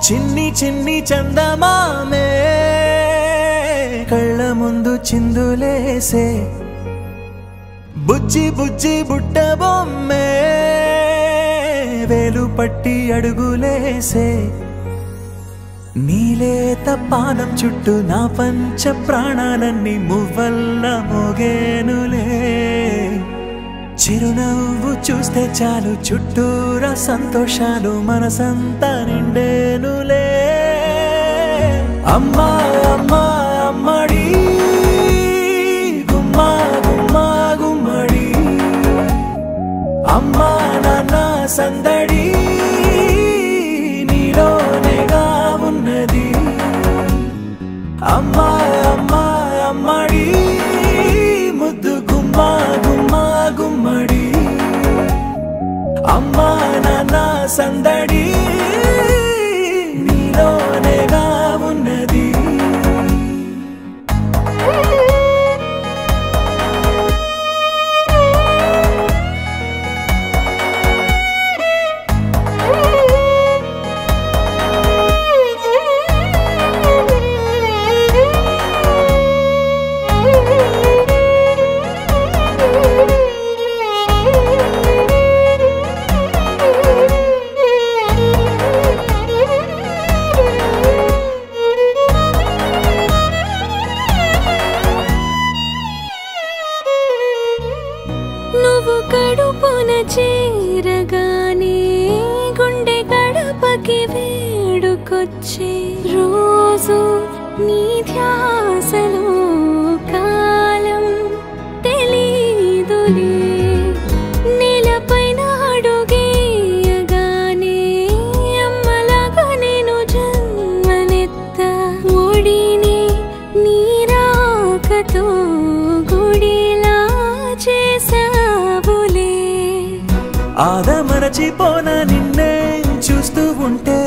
చిన్ని చిన్ని చందమామే కళ్ళ ముందు చిందులేసే బుజ్జి బుజ్జి బుట్ట బొమ్మే వేలు పట్టి అడుగులేసే నీలేత పానం చుట్టూ నా పంచ ప్రాణాలన్నీ మువ్వల్ల మోగేనులే చిరునవ్వు చూస్తే చాలు చుట్టూరా సంతోషాలు మనసంతా నిండేనులే అమ్మా అమ్మా అమ్మడి గుమ్మా గుమ్మా గుమ్మడి అమ్మా నాన్న సందడి నీలోనేగా ఉన్నది అమ్మా అమ్మా అమ్మడి ముద్దు గుమ్మా గుమ్మా గుమ్మడి అమ్మా నాన్న సందడి నీలోనేగా ఉన్నది కడుపున చేరగానే గుండె గడపకి వేడుకొచ్చే రోజు నీ ధ్యాసలో కాలం తెలీదులే నేలపైన అడుగేయగానే అమ్మలాగా నేను జన్మనెత్త ఒడిని నీ రాకతో గుడిలా చేసా ఆదమరచిపోనా నిన్నే చూస్తూ ఉంటే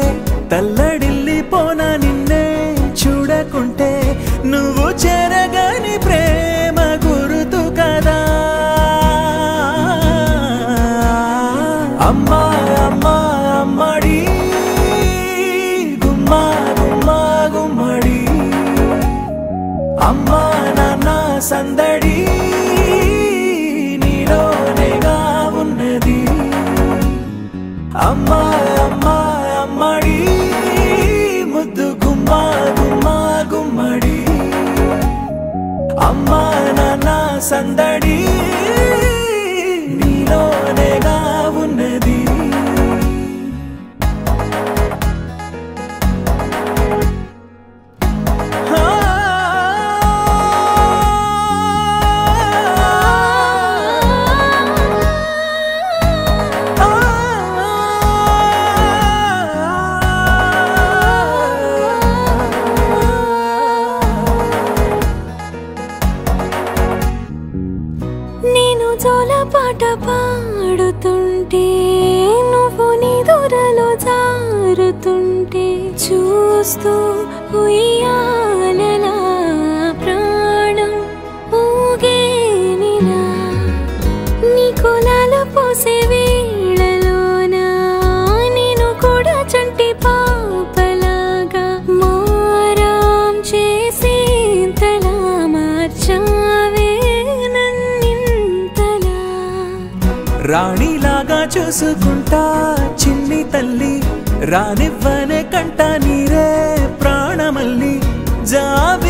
తల్లడిల్లిపోనా నిన్నే చూడకుంటే నువ్వు చెరగని ప్రేమ గురుతు కదా అమ్మా అమ్మా అమ్మడి గుమ్మా గుమ్మా గుమ్మడి అమ్మా నాన్న సందడి నీలోనేగా ఉన్నది అమ్మా అమ్మా అమ్మడి ముద్దు గుమ్మా గుమ్మా గుమ్మడి అమ్మా నాన్న సందడి నీలోనేగా ఉన్నది జోలపాట పాడుతుంటే నువ్వు నీ దూరలో జారుతుంటే చూస్తూ ఉయ్యాలలా ప్రాణం ఊగేనిలా నీ కులాల పోసే వేళలోనా నేను కూడా చంటి పాపలాగా మారాం చేసేంతలా మార్చావే రాణిలాగా చూసుకుంటా చిన్ని తల్లి రానివ్వనే కంట నీరే ప్రాణమల్లి జావి